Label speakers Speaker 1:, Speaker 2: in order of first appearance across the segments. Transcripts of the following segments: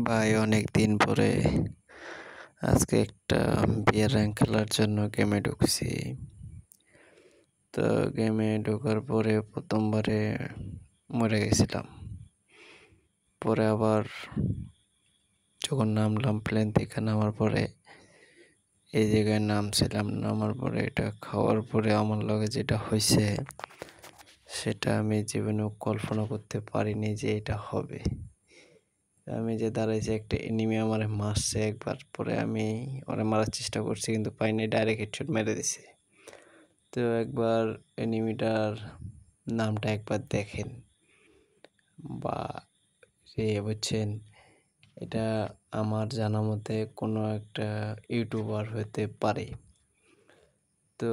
Speaker 1: ভাই অনেক দিন পরে আজকে একটা বিয়ের র্যাঙ্ক খেলার জন্য গেমে ঢুকছি। তো গেমে ঢোকার পরে প্রথমবারে মরে গেছিলাম। পরে আবার যখন নামলাম প্লেন থেকে নামার পরে এই জায়গায় নামছিলাম, নামার পরে এটা খাওয়ার পরে আমার লগে যেটা হয়েছে সেটা আমি জীবনেও কল্পনা করতে পারিনি যে এটা হবে। আমি যে দাঁড়াইছি একটা এনিমি আমারে মারছে একবার, পরে আমি ওরে মারার চেষ্টা করছি কিন্তু পাইনি, ডাইরেক্ট হেডশট মেরে দিছে। তো একবার এনিমিটার নামটা একবার দেখেন বা বুঝছেন, এটা আমার জানা মতে কোনো একটা ইউটিউবার হতে পারে। তো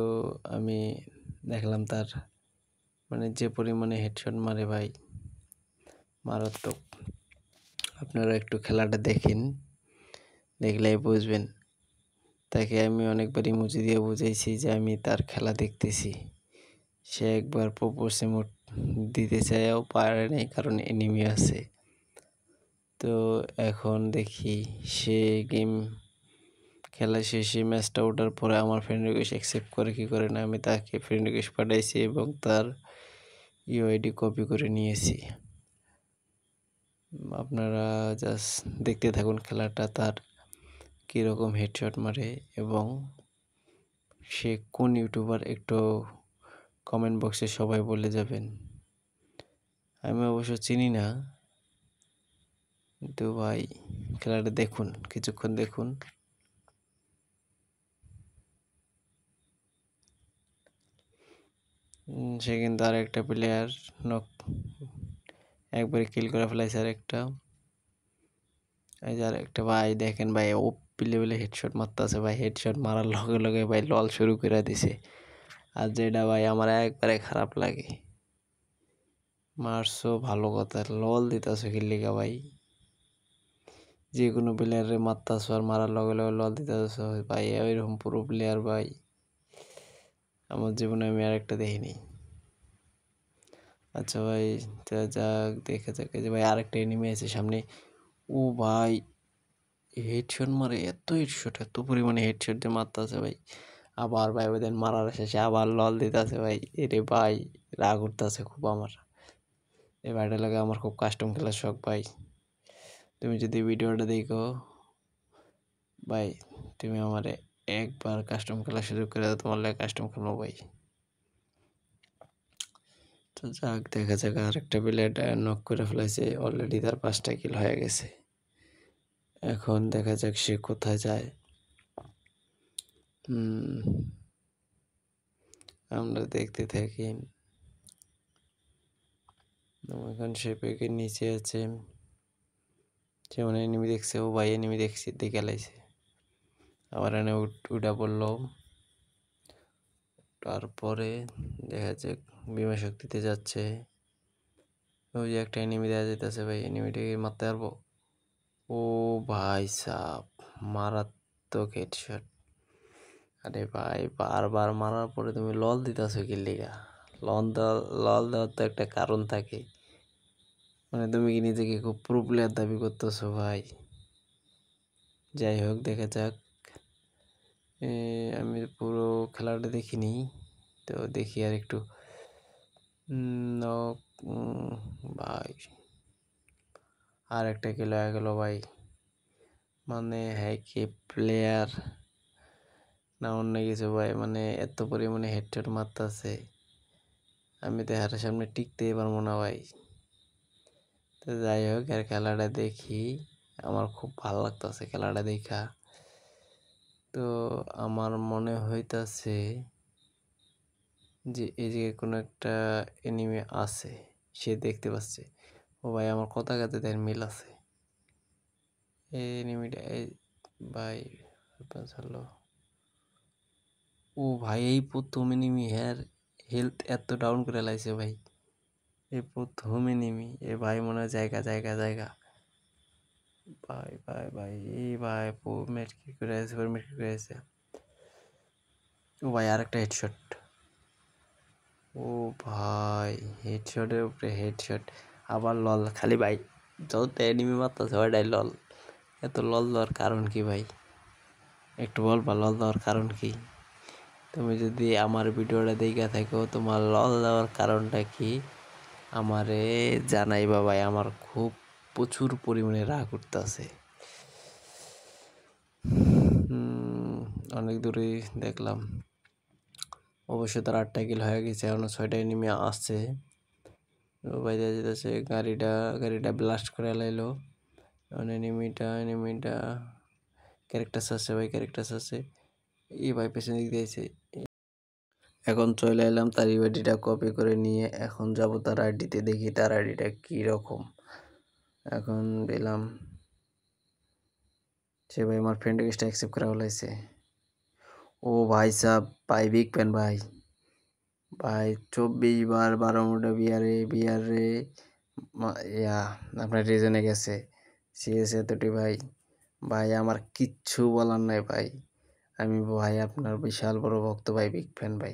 Speaker 1: আমি দেখলাম তার যে পরিমাণে হেডশট মারে ভাই, মারাত্মক। আপনারা একটু খেলাটা দেখেন, দেখলেই বুঝবেন। তাকে আমি অনেকবার ইমোজি দিয়ে বুঝাইছি যে আমি তার খেলা দেখতেছি। সে একবার প্রপোজ ইমোট দিতে চাইও পারে নাই, কারণ এনিমি আছে। তো এখন দেখি সে গেম খেলা শেষে ম্যাচটা ওঠার পরে আমার ফ্রেন্ড রিকোয়েস্ট অ্যাকসেপ্ট করে কি করে না, আমি তাকে ফ্রেন্ড রিকোয়েস্ট পাঠাইছি এবং তার ইউআইডি কপি করে নিয়েছি। আপনারা জাস্ট দেখতে থাকুন খেলাটা, তার কীরকম হেডশট মারে এবং সে কোন ইউটিউবার একটু কমেন্ট বক্সে সবাই বলে যাবেন। আমি অবশ্য চিনি না, কিন্তু ভাই খেলাটা দেখুন, কিছুক্ষণ দেখুন। সে কিন্তু আর একটা প্লেয়ার নক একবারে কিল করে ফেলাইছে। আর একটা এই যে আর একটা ভাই দেখেন ভাই, ও লেভেলে হেডশট মারতেছে ভাই, হেডশট মারার লগে লগে ভাই লল শুরু করে দিছে। আর যেটা ভাই আমার একবারে খারাপ লাগে, মারছো ভালো কথা, লল দিতেছো কি লিগা ভাই? যে কোনো প্লেয়ারে মারতেছো আর মারার লগে লগে লল দিতেছো ভাই, এরকম পুরো প্লেয়ার ভাই আমার জীবনে আমি আর একটা দেখিনি। আচ্ছা ভাই, যাক দেখা যাক। যে ভাই আরেকটা এনিমি আছে সামনে, ও ভাই হেডশট মারে, এত পরিমাণে হেডশট দিয়ে মারতেছে ভাই। আবার ভাই ওদের মারার শেষে আবার লল দিতেছে ভাই, এরে ভাই রাগ উঠতেছে খুব আমার। এই ভাইটা লাগে আমার খুব কাস্টম খেলার শখ ভাই। তুমি যদি ভিডিওটা দেখো ভাই, তুমি আমার একবার কাস্টম খেলার সুযোগ করে দাও, তোমার লাগে কাস্টম খেলবো ভাই। তো যাক দেখা যাক, আর একটা প্লেয়ার নক করে ফেলেছে অলরেডি, তার 5টা কিল হয়ে গেছে। এখন দেখা যাক সে কোথায় যায়। আমরা দেখতে থাকি। এখন সে পেকের নিচে আছে, সে মানে এনিমি দেখছে। ও ভাই এনিমি দেখছে, দেখে লাইছে। আবার এনে উঠা পড়লো। তারপরে দেখা যাক বিমা শক্তিতে যাচ্ছে। ওই যে একটা এনিমি দেওয়া যেতেছে ভাই, এনিমিটাকে মারতে পারবো? ও ভাই সাপ, মারাত্মক হেডশট। আরে ভাই বারবার মারার পরে তুমি লল দিতেছো কি লিগা? লল দেওয়ার তো একটা কারণ থাকে, তুমি কি নিজেকে খুব প্রো প্লেয়ার দাবি করতেছো ভাই? যাই হোক দেখা যাক। আমি পুরো খেলাটা দেখিনি, তো দেখি আর একটু। ভাই আর একটা কিল হয়ে গেল ভাই। হ্যাঁ কি প্লেয়ার না অন্য কিছু ভাই, এত পরিমাণে হেডশট মারতেছে, আমি তো হারের সামনে টিকতেই পারবো না ভাই। তো যাই হোক, আর খেলাটা দেখি, আমার খুব ভালো লাগতেছে খেলাটা দেখা। তো আমার মনে হইতাছে যে এই যে কোনো একটা এনিমে আছে, সে দেখতে পাচ্ছে। ও ভাই আমার কথা কাছে তার মিল আছে। এই এনিমিটা এই ভাই হলো, ও ভাই এই প্রথম এনিমি, হ্যাঁ হেলথ এত ডাউন করে লাইছে ভাই। এই প্রথম এনিমি, এ ভাই মনে হয় জায়গা জায়গা জায়গা ভাই ভাই ভাই এই ভাই মেট্রিক করে আছে, মেট্রিক করে আছে। ও ভাই আরেকটা হেডশট। ও ভাই হেডশটের উপরে হেডশট, আবার লল খালি ভাই, যত এনিমি মারতেছে ওইটাই লল। এত লল দেওয়ার কারণ কি ভাই? একটু বলবা লল দেওয়ার কারণ কি? তুমি যদি আমার ভিডিওটা দেখে থাকো, তোমার লল দেওয়ার কারণটা কি আমারে জানাইবা ভাই। আমার খুব প্রচুর পরিমাণে রাগ উঠতেছে। অনেক দূরেই দেখলাম, অবশ্য তার 8টা কিল হয়ে গেছে, এখনো 6টা এনিমি আসছে। বাইরে যেতেছে, গাড়িটা ব্লাস্ট করে লাইলো। এখন এনিমিটা ক্যারেক্টার আছে ভাই, ক্যারেক্টার আছে। এই ভাই পেছনে দিক দিয়েছে। এখন চলে এলাম তার আইডিটা কপি করে নিয়ে, এখন যাব তার আইডিতে, দেখি তার আইডিটা কি রকম। এখন দিলাম, সে ভাই আমার ফ্রেন্ড রিকোয়েস্টটা অ্যাকসেপ্ট করা হলাইছে। ও ভাই সাব, ভাই বিগ ফ্যান ভাই। ভাই 24 বার 12 মোটা বিয়ারে ইয়া আপনার রিজনে গেছে সিএস এতটি ভাই। ভাই আমার কিচ্ছু বলার নাই ভাই, আমি ভাই আপনার বিশাল বড় ভক্ত ভাই, বিগ ফ্যান ভাই।